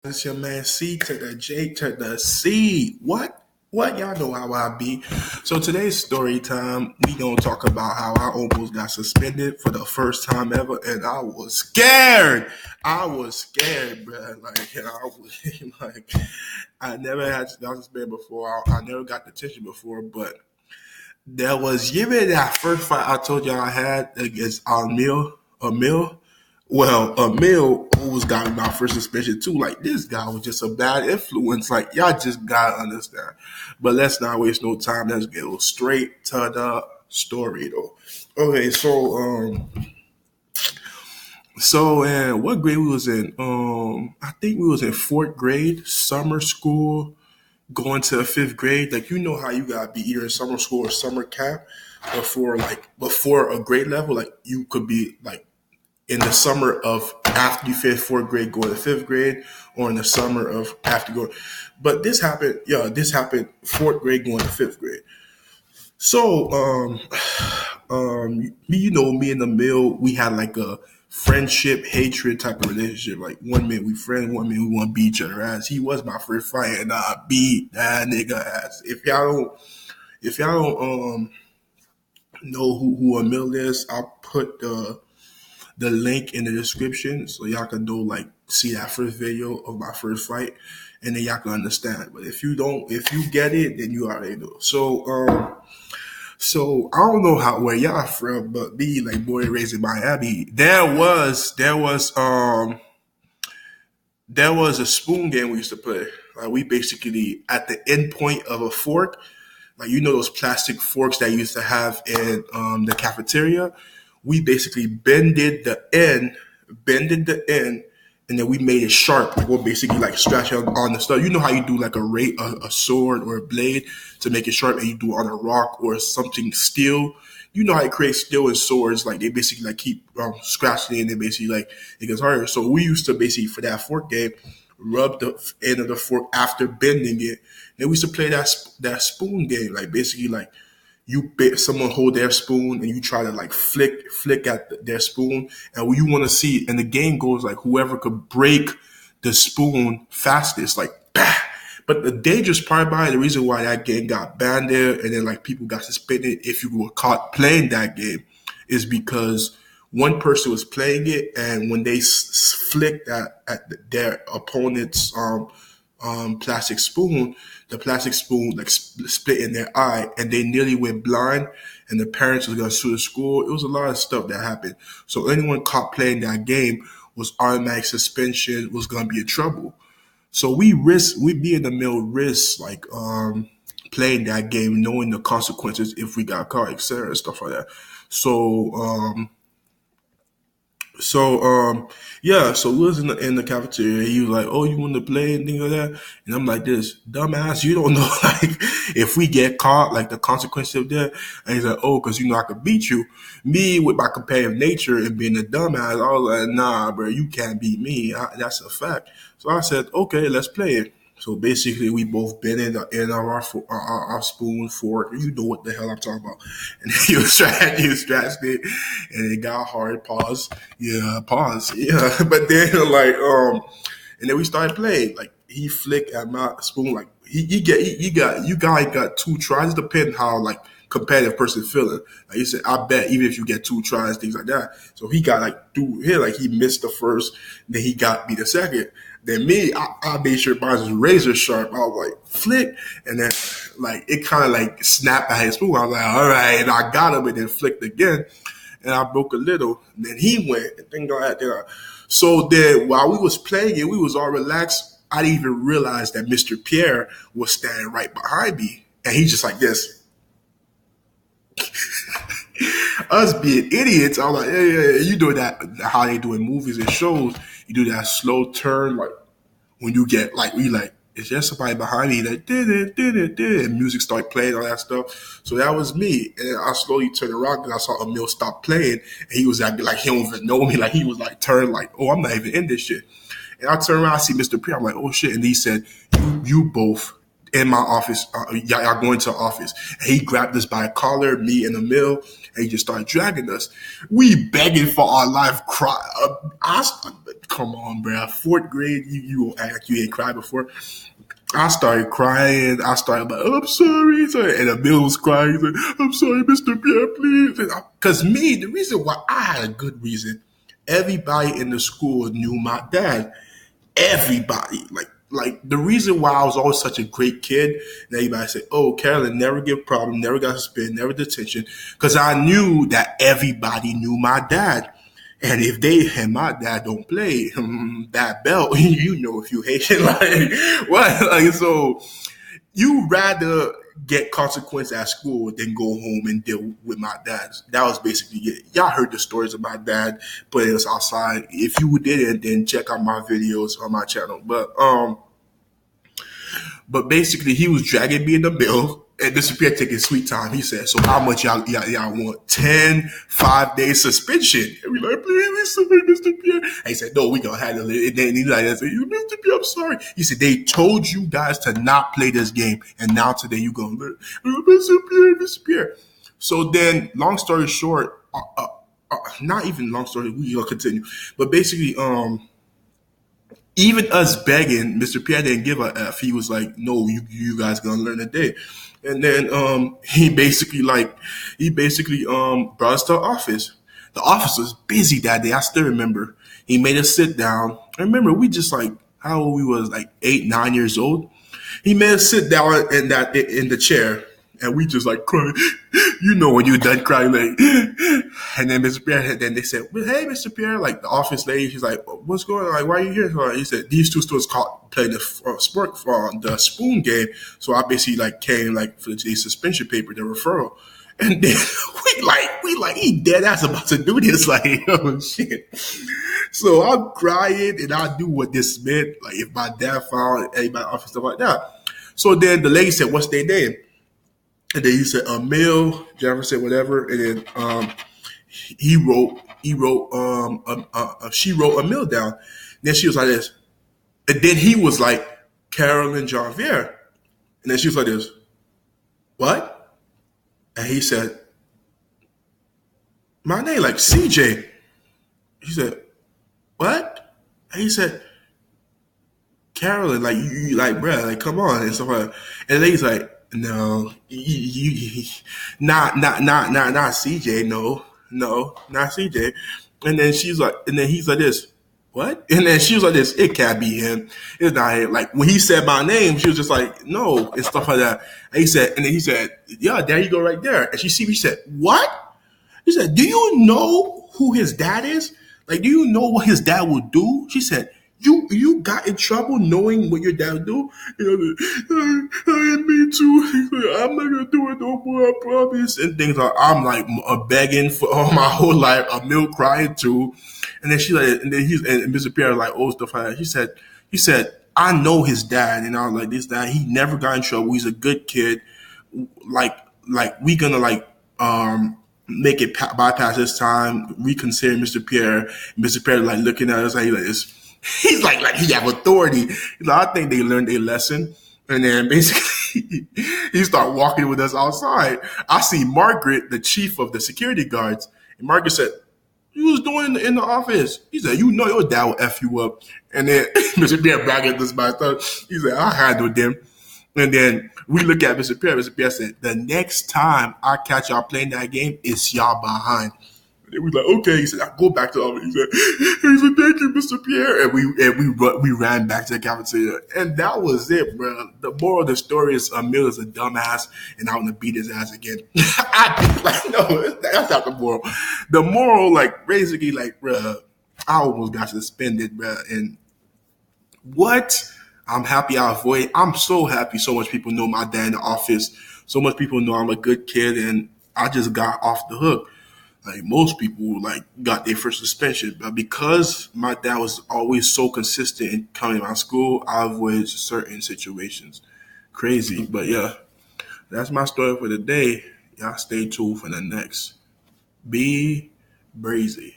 It's your man C to the J to the C. What? What? Y'all know how I be. So today's story time, we gonna talk about how I almost got suspended for the first time ever, and I was scared. I was scared, bro. Like I was like, I never had got suspended before. I never got detention before, but there was given that first fight I told y'all I had against Almi. Well, Emil always got me my first suspension too. Like this guy was just a bad influence. Like y'all just gotta understand. But let's not waste no time. Let's get straight to the story though. Okay, so what grade we was in? I think we was in fourth grade, summer school, going to fifth grade. Like you know how you gotta be either in summer school or summer camp before a grade level. Like you could be like in the summer of after you finish fourth grade, going to fifth grade, or in the summer of after going. But this happened, yeah, this happened fourth grade going to fifth grade. So, me and the mill, we had like a friendship, hatred type of relationship. Like one minute we friends, one minute we want to beat each other ass. He was my first fight, and I beat that nigga ass. If y'all don't know who a mill is, I'll put the link in the description so y'all can go like see that first video of my first fight and then y'all can understand. But if you get it, then you already know. So I don't know where y'all from, but me, like born and raised in Miami, there was a spoon game we used to play. Like we basically at the end point of a fork, like you know those plastic forks that you used to have in the cafeteria. We basically bended the end, and then we made it sharp. Like we'll basically like scratch it on the stuff. You know how you do like a sword or a blade to make it sharp, and you do it on a rock or something steel. You know how you create steel and swords. Like they basically like keep scratching it, and they basically like it gets harder. So we used to basically for that fork game rub the end of the fork after bending it. Then we used to play that spoon game. Like basically like someone hold their spoon and you try to like flick at their spoon, and what you want to see, and the game goes like whoever could break the spoon fastest, like bah. But the dangerous part about it, the reason why that game got banned there and then like people got suspended if you were caught playing that game is because one person was playing it, and when they flicked at their opponent's plastic spoon, the plastic spoon like split in their eye, and they nearly went blind. And the parents was gonna sue the school. It was a lot of stuff that happened. So anyone caught playing that game was automatic suspension. Was gonna be in trouble. So we be in the middle risk like playing that game, knowing the consequences if we got caught, etc. Stuff like that. So so yeah, so we was in the cafeteria. He was like, "Oh, you want to play and things like that?" And I'm like, "This dumbass, you don't know like if we get caught, like the consequences of that." And he's like, "Oh, because you know I could beat you." Me with my competitive nature and being a dumbass, I was like, "Nah, bro, you can't beat me. That's a fact." So I said, "Okay, let's play it." So basically, we both been in our spoon fork. You know what the hell I'm talking about. And he was scratched it, and it got hard. Pause. Yeah, pause. Yeah, but then and then we started playing. Like he flicked at my spoon. Like you guys got two tries. Depending how like competitive person feeling. Like he said, I bet even if you get two tries, things like that. So he got like through here, like he missed the first, then he got me the second. Then me, I made sure mine was razor sharp. I was like, flick. And then, like, it kind of like snapped at his spoon. I was like, all right. And I got him and then flicked again. And I broke a little. And then he went. And things like that. So then while we was playing it, we was all relaxed. I didn't even realize that Mr. Pierre was standing right behind me. And he's just like this. Us being idiots, I was like, yeah, you do that how they do in movies and shows. You do that slow turn, like when you get like we like, is there somebody behind me? Like and music start playing, all that stuff. So that was me, and I slowly turned around because I saw Emil stop playing, and he was acting like he don't even know me, like he was like turned like, oh, I'm not even in this shit. And I turned around, I see Mr. P. I'm like, oh shit, and he said, you both in my office. Y'all going to the office. And he grabbed us by a collar, me and Emil, and he just started dragging us. We begging for our life. Cry. Come on, bro. Fourth grade, you act like you ain't cried before. I started crying. I started like, I'm sorry. And Emil was crying. He's like, I'm sorry, Mr. Pierre, please. Because me, the reason why I had a good reason, everybody in the school knew my dad. Everybody. Like the reason why I was always such a great kid, and everybody said, "Oh, Carolyn never give problem, never got suspended, never detention," because I knew that everybody knew my dad, and if they and my dad don't play that belt, you know, if you Haitian, like what, like so, you rather get consequence at school than go home and deal with my dad. That was basically it. Y'all heard the stories of my dad putting us outside. If you didn't, then check out my videos on my channel. But basically, he was dragging me in the middle, and Mr. Pierre taking sweet time. He said, "So how much y'all want? 10, 5 days suspension?" And we like, "Please, sorry, Mr. Pierre." And he said, "No, we gonna handle it." And then he like, "Mr. Pierre, I'm sorry." He said, "They told you guys to not play this game, and now today you gonna learn." Mr. Pierre, Mr. Pierre. So then, long story short, not even long story. We gonna continue, but basically, even us begging, Mr. Pierre didn't give a F. He was like, "No, you guys gonna learn today." And then he basically brought us to the office. The office was busy that day. I still remember. He made us sit down. I remember we just like how old we was, like 8, 9 years old. He made us sit down in the chair, and we just like crying. You know when you're done crying, like. And then Mr. Pierre, then they said, "Well, hey, Mr. Pierre," like the office lady, she's like, "What's going on? Like, why are you here?" So he said, "These two students caught playing the sport for the spoon game." So I basically like came like for the suspension paper, the referral. And then we like he dead ass about to do this, like, oh shit. So I'm crying and I do what this meant, like if my dad found anybody office stuff like that. So then the lady said, "What's their name?" And then he said, Emil, Jennifer said whatever, and then she wrote Emil down. And then she was like this. And then he was like, "Carolyn Janvier." And then she was like this, "What?" And he said, "My name, like C.J." He said, "What?" And he said, "Carolyn, like you like, bruh, like come on," and stuff like that. And then he's like, "No, not CJ, no, not CJ." And then she's like, and then he's like this, "What?" And then she was like this, "It can't be him. It's not him." Like when he said my name, she was just like, "No," and stuff like that. And then he said, "Yeah, there you go, right there." And she said, "What?" He said, "Do you know who his dad is? Like, do you know what his dad would do?" She said, "You got in trouble knowing what your dad would do?" You know, I didn't mean to. He's like, "I'm not gonna do it no more, I promise." And things like I'm like begging for all my whole life, a milk crying too. And then and Mr. Pierre like, "Oh, stuff like that." He said, "I know his dad," and I was like, "This dad, he never got in trouble. He's a good kid. Like we gonna like make it bypass this time, reconsider Mr. Pierre." Mr. Pierre like looking at us like this. He's like he have authority. He's like, "I think they learned their lesson." And then basically he started walking with us outside. I see Margaret, the chief of the security guards, and Margaret said, "You was doing in the office?" He said, "You know your dad will F you up." And then Mr. Pierre back at this by stuff. He said, "I handled them." And then we look at Mr. Pierre. Mr. Pierre said, "The next time I catch y'all playing that game, it's y'all behind." And then we like, "Okay." He said, "I go back to the office." He said, "Thank you, Mr. Pierre." And we ran back to the cafeteria. And that was it, bro. The moral of the story is Emil is a dumbass and I'm gonna beat his ass again. I like no, that's not the moral. The moral, like basically, like, bro, I almost got suspended, bro. And what? I'm happy I avoided. I'm so happy so much people know my dad in the office. So much people know I'm a good kid and I just got off the hook. Like most people like got their first suspension. But because my dad was always so consistent in coming to my school, I avoided certain situations. Crazy. But yeah, that's my story for the day. Y'all stay tuned for the next. Be brazy.